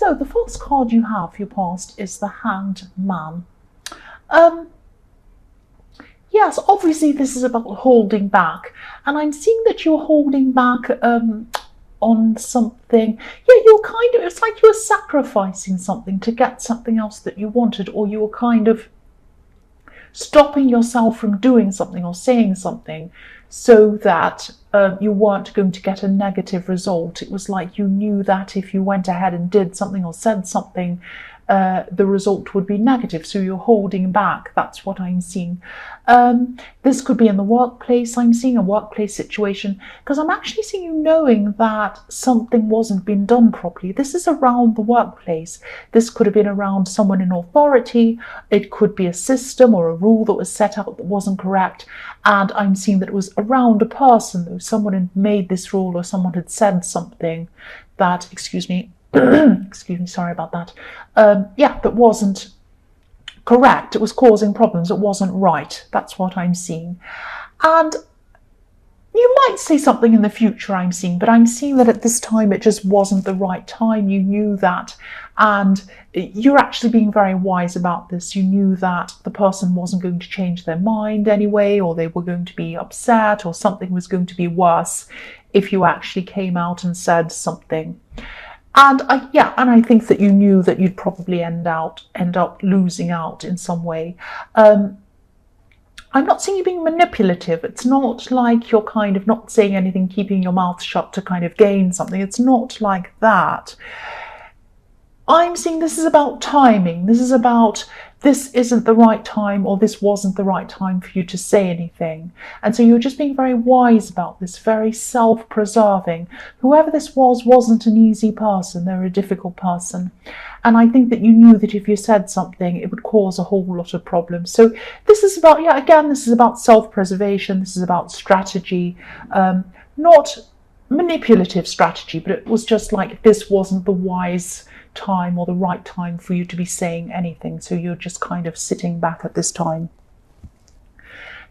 So the first card you have for your past is the Hanged Man. Um, yes, obviously this is about holding back, and I'm seeing that you're holding back on something. Yeah, you're kind of, it's like you were sacrificing something to get something else that you wanted, or you were kind of stopping yourself from doing something or saying something so that you weren't going to get a negative result. It was like you knew that if you went ahead and did something or said something, the result would be negative, so you're holding back. That's what I'm seeing. This could be in the workplace. I'm seeing a workplace situation, because I'm actually seeing you knowing that something wasn't being done properly. This is around the workplace. This could have been around someone in authority. It could be a system or a rule that was set out that wasn't correct, and I'm seeing that it was around a person, though. Someone had made this rule, or someone had said something that, excuse me, sorry about that. That wasn't correct. It was causing problems. It wasn't right. That's what I'm seeing. And you might say something in the future, I'm seeing, but I'm seeing that at this time it just wasn't the right time. You knew that, and you're actually being very wise about this. You knew that the person wasn't going to change their mind anyway, or they were going to be upset, or something was going to be worse if you actually came out and said something. And I think that you knew that you'd probably end up losing out in some way. I'm not seeing you being manipulative. It's not like you're kind of not saying anything, keeping your mouth shut to kind of gain something. It's not like that. I'm seeing this is about timing. This is about, this isn't the right time, or this wasn't the right time for you to say anything. And so you're just being very wise about this, very self-preserving. Whoever this was wasn't an easy person. They're a difficult person. And I think that you knew that if you said something, it would cause a whole lot of problems. So this is about, this is about self-preservation. This is about strategy, not manipulative strategy, but it was just like this wasn't the wise time or the right time for you to be saying anything, so you're just kind of sitting back at this time.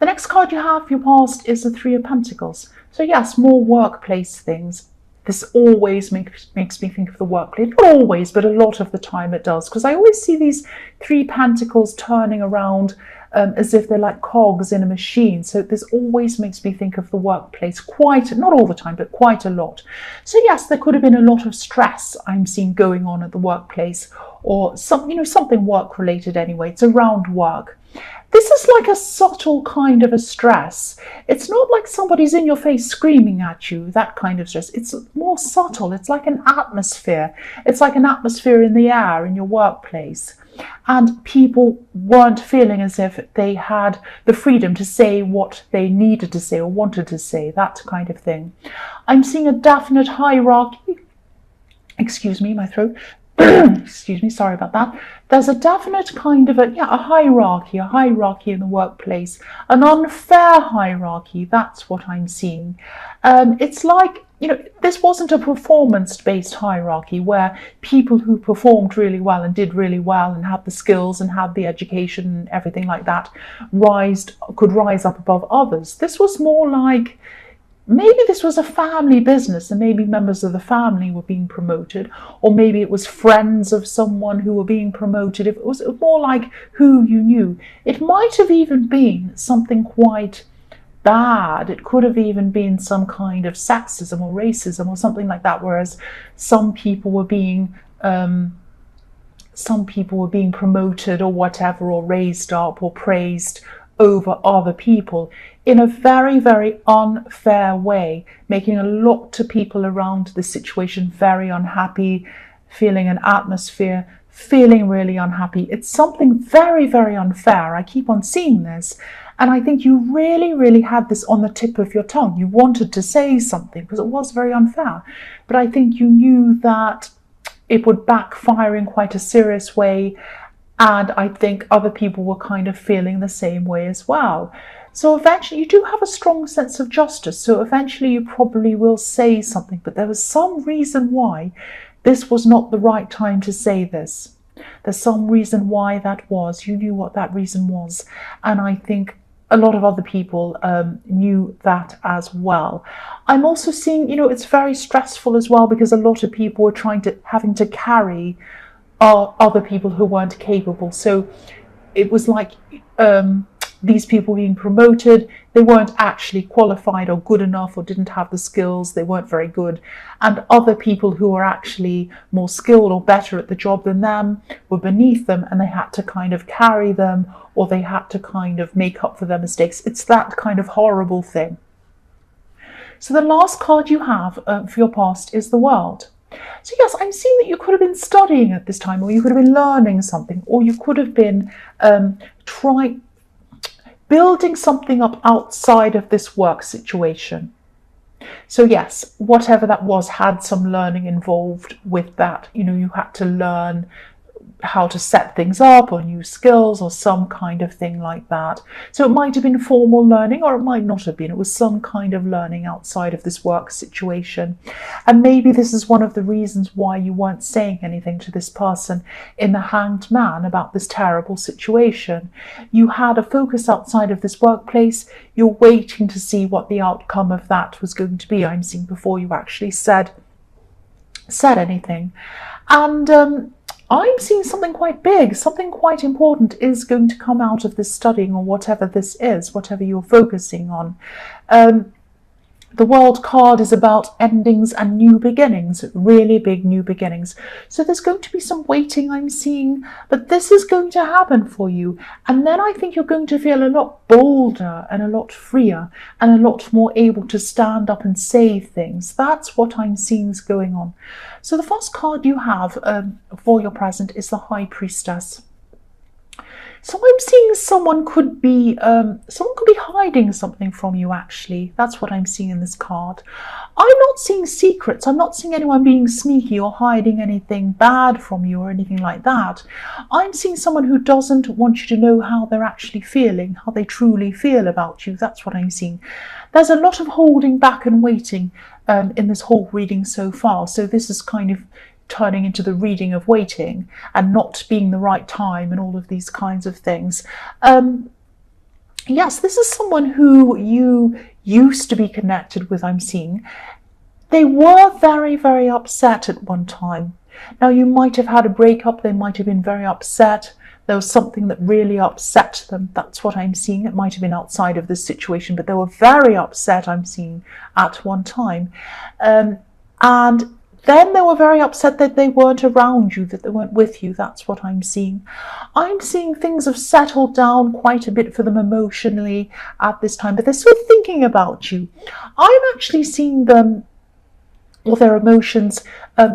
The next card you have for your past is the Three of Pentacles. So yes, more workplace things. This always makes me think of the workplace. Not always, but a lot of the time it does, because I always see these Three Pentacles turning around as if they're like cogs in a machine. So this always makes me think of the workplace, quite, not all the time, but quite a lot. So yes, there could have been a lot of stress I'm seeing going on at the workplace, or something work related anyway. It's around work. This is like a subtle kind of a stress. It's not like somebody's in your face screaming at you, that kind of stress. It's more subtle. It's like an atmosphere. It's like an atmosphere in the air in your workplace. And people weren't feeling as if they had the freedom to say what they needed to say or wanted to say, that kind of thing. I'm seeing a definite hierarchy. Excuse me, my throat. Excuse me, sorry about that. There's a definite kind of a hierarchy in the workplace, an unfair hierarchy. That's what I'm seeing. It's like, this wasn't a performance-based hierarchy where people who performed really well and did really well and had the skills and had the education and everything like that could rise up above others. This was more like, maybe this was a family business and maybe members of the family were being promoted, or maybe it was friends of someone who were being promoted. If it was more like who you knew. It might have even been something quite bad. It could have even been some kind of sexism or racism or something like that, whereas some people were being promoted or whatever, or raised up or praised over other people in a very, very unfair way, making a lot of people around the situation very unhappy, feeling an atmosphere, feeling really unhappy. It's something very, very unfair. I keep on seeing this. And I think you really, really had this on the tip of your tongue. You wanted to say something because it was very unfair. But I think you knew that it would backfire in quite a serious way. And I think other people were kind of feeling the same way as well. So eventually you do have a strong sense of justice. So eventually you probably will say something. But there was some reason why this was not the right time to say this. There's some reason why that was. You knew what that reason was. And I think a lot of other people knew that as well. I'm also seeing, it's very stressful as well, because a lot of people were having to carry other people who weren't capable. So it was like these people being promoted, they weren't actually qualified or good enough, or didn't have the skills, they weren't very good. And other people who were actually more skilled or better at the job than them were beneath them, and they had to kind of carry them, or they had to kind of make up for their mistakes. It's that kind of horrible thing. So the last card you have for your past is the World. So yes, I'm seeing that you could have been studying at this time, or you could have been learning something, or you could have been building something up outside of this work situation. So yes, whatever that was had some learning involved with that. You had to learn how to set things up, or new skills, or some kind of thing like that. So it might have been formal learning, or it might not have been. It was some kind of learning outside of this work situation. And maybe this is one of the reasons why you weren't saying anything to this person in the Hanged Man about this terrible situation. You had a focus outside of this workplace. You're waiting to see what the outcome of that was going to be, I'm seeing, before you actually said anything. And I'm seeing something quite big, something quite important is going to come out of this studying, or whatever this is, whatever you're focusing on. The World card is about endings and new beginnings, really big new beginnings. So there's going to be some waiting, I'm seeing, but this is going to happen for you. And then I think you're going to feel a lot bolder and a lot freer and a lot more able to stand up and say things. That's what I'm seeing is going on. So the first card you have for your present is the High Priestess. So I'm seeing someone could be hiding something from you, actually. That's what I'm seeing in this card. I'm not seeing secrets. I'm not seeing anyone being sneaky or hiding anything bad from you or anything like that. I'm seeing someone who doesn't want you to know how they're actually feeling, how they truly feel about you. That's what I'm seeing. There's a lot of holding back and waiting in this whole reading so far. So this is kind of turning into the reading of waiting and not being the right time and all of these kinds of things. Yes, this is someone who you used to be connected with, I'm seeing. They were very, very upset at one time. Now, you might have had a breakup. They might have been very upset. There was something that really upset them. That's what I'm seeing. It might have been outside of this situation, but they were very upset, I'm seeing, at one time. And then they were very upset that they weren't around you, that they weren't with you. That's what I'm seeing. I'm seeing things have settled down quite a bit for them emotionally at this time, but they're still thinking about you. I'm actually seeing them, or their emotions,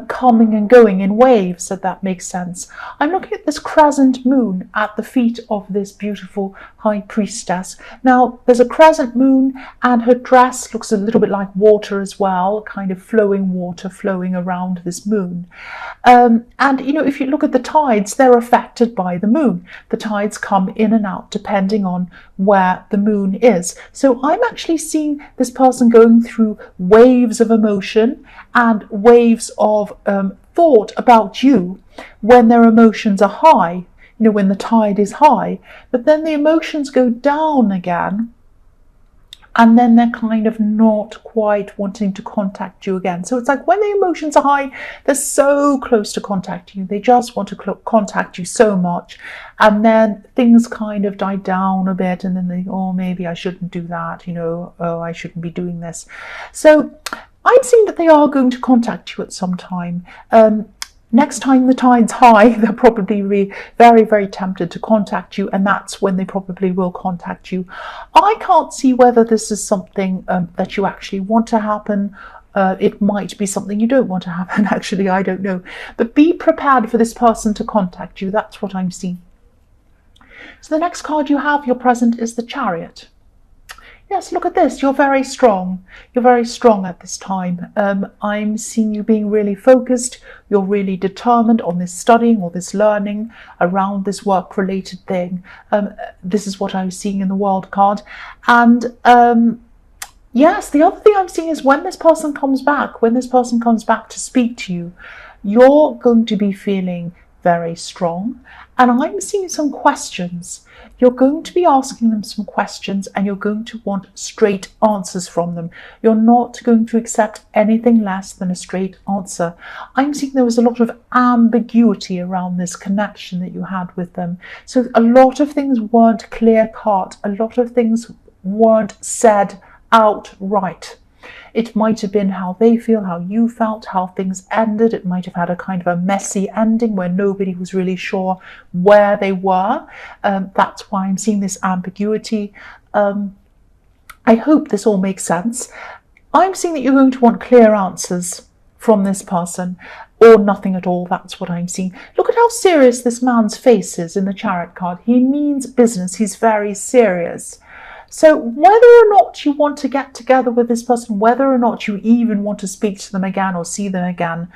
coming and going in waves, if that makes sense. I'm looking at this crescent moon at the feet of this beautiful High Priestess. Now, there's a crescent moon, and her dress looks a little bit like water as well, kind of flowing water flowing around this moon. And, if you look at the tides, they're affected by the moon. The tides come in and out depending on where the moon is. So I'm actually seeing this person going through waves of emotion and waves of thought about you when their emotions are high, when the tide is high, but then the emotions go down again, and then they're kind of not quite wanting to contact you again. So it's like when the emotions are high, they're so close to contacting you. They just want to contact you so much. And then things kind of die down a bit, and then they, maybe I shouldn't do that, I shouldn't be doing this. So I'm seeing that they are going to contact you at some time. Next time the tide's high, they'll probably be very, very tempted to contact you, and that's when they probably will contact you. I can't see whether this is something that you actually want to happen. It might be something you don't want to happen, actually, I don't know. But be prepared for this person to contact you. That's what I'm seeing. So the next card you have, your present, is the Chariot. Yes, look at this. You're very strong. You're very strong at this time. I'm seeing you being really focused. You're really determined on this studying or this learning around this work-related thing. This is what I was seeing in the World card. And yes, the other thing I'm seeing is when this person comes back to speak to you, you're going to be feeling very strong. And I'm seeing some questions. You're going to be asking them some questions and you're going to want straight answers from them. You're not going to accept anything less than a straight answer. I'm seeing there was a lot of ambiguity around this connection that you had with them. So a lot of things weren't clear cut. A lot of things weren't said outright. It might have been how they feel, how you felt, how things ended. It might have had a kind of a messy ending where nobody was really sure where they were. That's why I'm seeing this ambiguity. I hope this all makes sense. I'm seeing that you're going to want clear answers from this person, or nothing at all. That's what I'm seeing. Look at how serious this man's face is in the Chariot card. He means business. He's very serious. So whether or not you want to get together with this person, whether or not you even want to speak to them again or see them again,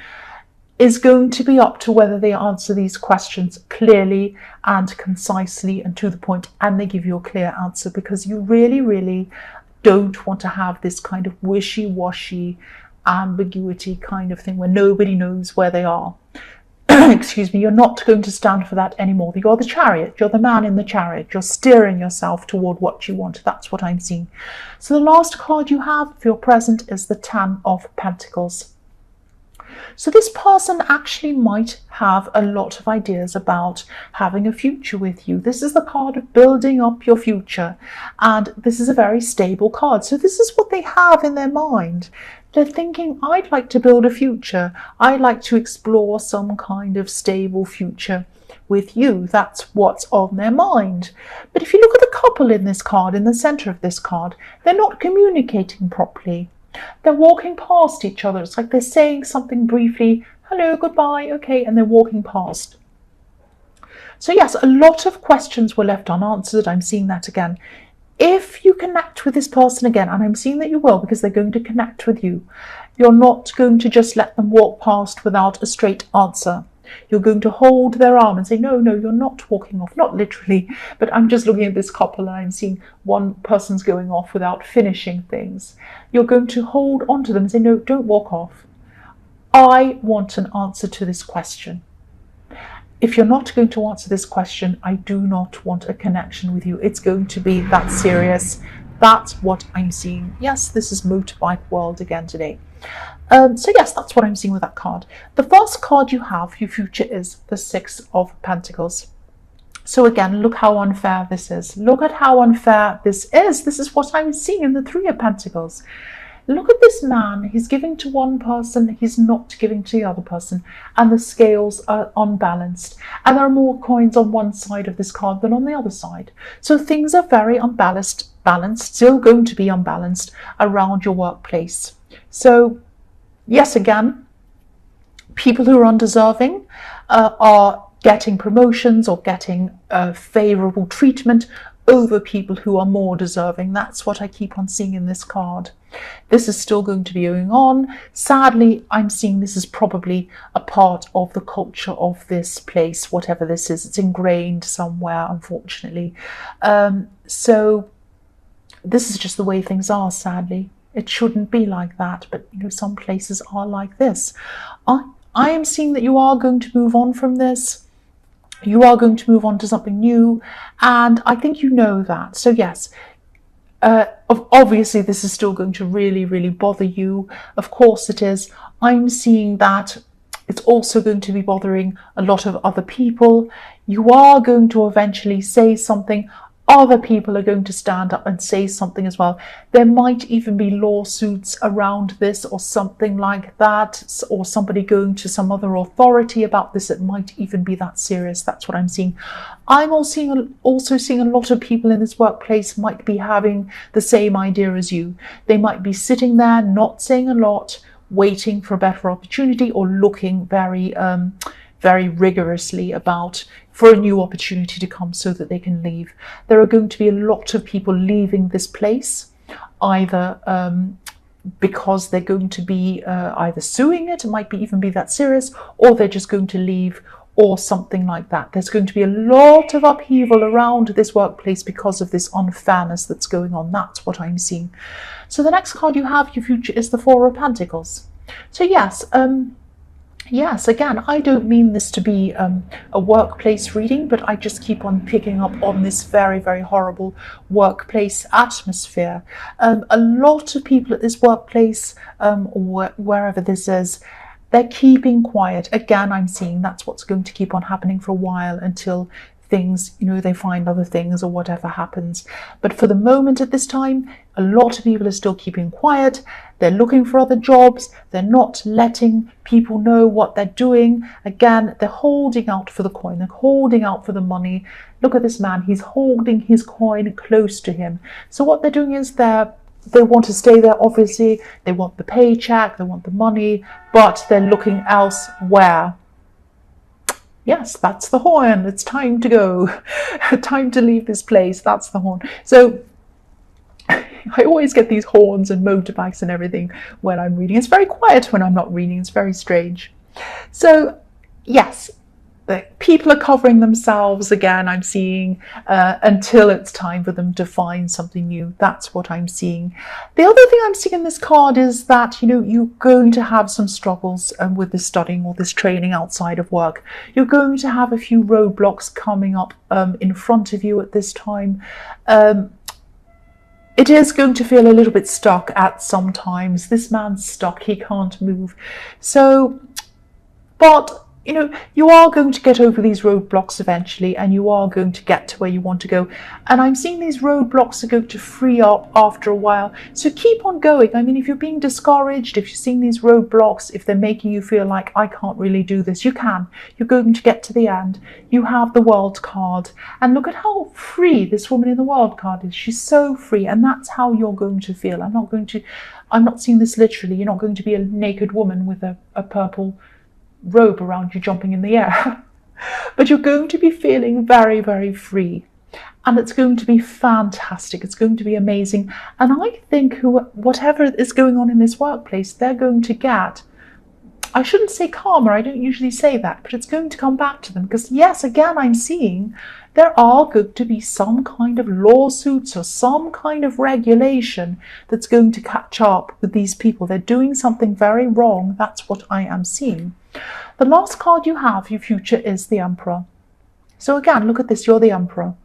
is going to be up to whether they answer these questions clearly and concisely and to the point, and they give you a clear answer, because you really, really don't want to have this kind of wishy-washy ambiguity kind of thing where nobody knows where they are. Excuse me, you're not going to stand for that anymore. You're the Chariot, you're the man in the Chariot, you're steering yourself toward what you want. That's what I'm seeing. So the last card you have for your present is the Ten of Pentacles. So this person actually might have a lot of ideas about having a future with you. This is the card of building up your future, and this is a very stable card. So this is what they have in their mind. They're thinking, I'd like to build a future. I'd like to explore some kind of stable future with you. That's what's on their mind. But if you look at the couple in this card, in the center of this card, they're not communicating properly. They're walking past each other. It's like they're saying something briefly, hello, goodbye, okay, and they're walking past. So yes, a lot of questions were left unanswered. I'm seeing that again. If you connect with this person again, and I'm seeing that you will, because they're going to connect with you, you're not going to just let them walk past without a straight answer. You're going to hold their arm and say, no, you're not walking off. Not literally, but I'm just looking at this couple and I'm seeing one person's going off without finishing things. You're going to hold onto them and say, no, don't walk off. I want an answer to this question. If you're not going to answer this question, I do not want a connection with you. It's going to be that serious. That's what I'm seeing. Yes, this is motorbike world again today. So yes, that's what I'm seeing with that card. The first card you have, your future, is the Six of Pentacles. So again, look how unfair this is. Look at how unfair this is. This is what I'm seeing in the Three of Pentacles. Look at this man. He's giving to one person, he's not giving to the other person, and the scales are unbalanced. And there are more coins on one side of this card than on the other side. So things are very unbalanced, still going to be unbalanced around your workplace. So yes, again, people who are undeserving are getting promotions or getting favourable treatment over people who are more deserving. That's what I keep on seeing in this card. This is still going to be going on. Sadly, I'm seeing this is probably a part of the culture of this place, whatever this is. It's ingrained somewhere, unfortunately. So this is just the way things are, sadly. It shouldn't be like that, but you know, some places are like this. I am seeing that you are going to move on from this. You are going to move on to something new, and I think you know that. So yes, obviously this is still going to really, really bother you. Of course it is. I'm seeing that it's also going to be bothering a lot of other people. You are going to eventually say something. Other people are going to stand up and say something as well. There might even be lawsuits around this or something like that, or somebody going to some other authority about this. It might even be that serious. That's what I'm seeing. I'm also seeing a lot of people in this workplace might be having the same idea as you. They might be sitting there, not saying a lot, waiting for a better opportunity, or looking very rigorously for a new opportunity to come so that they can leave. There are going to be a lot of people leaving this place, either because they're going to be either suing it might even be that serious, or they're just going to leave, or something like that. There's going to be a lot of upheaval around this workplace because of this unfairness that's going on. That's what I'm seeing. So the next card you have, your future, is the Four of Pentacles. So yes, Yes, again, I don't mean this to be a workplace reading, but I just keep on picking up on this very, very horrible workplace atmosphere. A lot of people at this workplace, or wherever this is, they're keeping quiet. Again, I'm seeing that's what's going to keep on happening for a while until things, they find other things or whatever happens. But for the moment at this time, a lot of people are still keeping quiet. They're looking for other jobs. They're not letting people know what they're doing. Again, they're holding out for the coin. They're holding out for the money. Look at this man. He's holding his coin close to him. So what they're doing is they want to stay there, obviously. They want the paycheck. They want the money. But they're looking elsewhere. Yes, that's the horn. It's time to go. Time to leave this place. That's the horn. So I always get these horns and motorbikes and everything when I'm reading. It's very quiet when I'm not reading. It's very strange. So yes, people are covering themselves again, I'm seeing, until it's time for them to find something new. That's what I'm seeing. The other thing I'm seeing in this card is that, you're going to have some struggles with this studying or this training outside of work. You're going to have a few roadblocks coming up in front of you at this time. It is going to feel a little bit stuck at some times. This man's stuck. He can't move. So, but you are going to get over these roadblocks eventually, and you are going to get to where you want to go. And I'm seeing these roadblocks are going to free up after a while. So keep on going. I mean, if you're being discouraged, if you're seeing these roadblocks, if they're making you feel like, I can't really do this, you can. You're going to get to the end. You have the World card. And look at how free this woman in the World card is. She's so free. And that's how you're going to feel. I'm not seeing this literally. You're not going to be a naked woman with a purple robe around you jumping in the air. But you're going to be feeling very, very free. And it's going to be fantastic. It's going to be amazing. And I think whatever is going on in this workplace, they're going to get, I shouldn't say karma, I don't usually say that, but it's going to come back to them. Because yes, again, I'm seeing there are going to be some kind of lawsuits or some kind of regulation that's going to catch up with these people. They're doing something very wrong. That's what I am seeing. The last card you have, your future, is the Emperor. So again, look at this, you're the Emperor.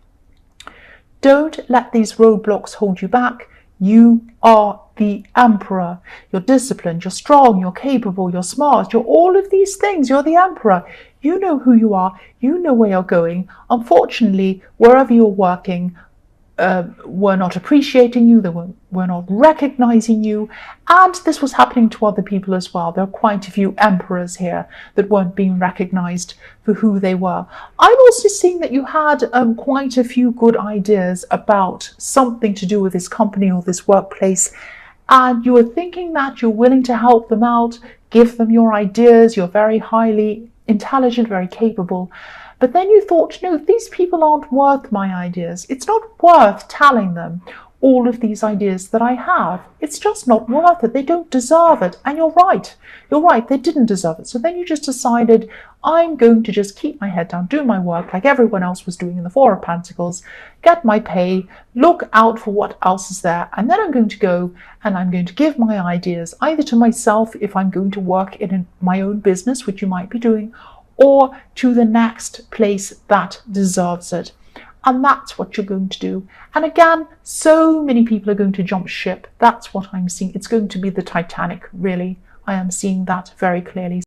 Don't let these roadblocks hold you back. You are the Emperor. You're disciplined, you're strong, you're capable, you're smart, you're all of these things. You're the Emperor. You know who you are. You know where you're going. Unfortunately, wherever you're working, were not appreciating you, they were not recognizing you, and this was happening to other people as well. There are quite a few emperors here that weren't being recognized for who they were. I'm also seeing that you had quite a few good ideas about something to do with this company or this workplace, and you were thinking that you're willing to help them out, give them your ideas, you're very highly intelligent, very capable. But then you thought, no, these people aren't worth my ideas. It's not worth telling them all of these ideas that I have. It's just not worth it. They don't deserve it. And you're right. You're right. They didn't deserve it. So then you just decided, I'm going to just keep my head down, do my work like everyone else was doing in the Four of Pentacles, get my pay, look out for what else is there. And then I'm going to go and I'm going to give my ideas either to myself if I'm going to work in my own business, which you might be doing, or to the next place that deserves it. And that's what you're going to do. And again, so many people are going to jump ship. That's what I'm seeing. It's going to be the Titanic, really. I am seeing that very clearly.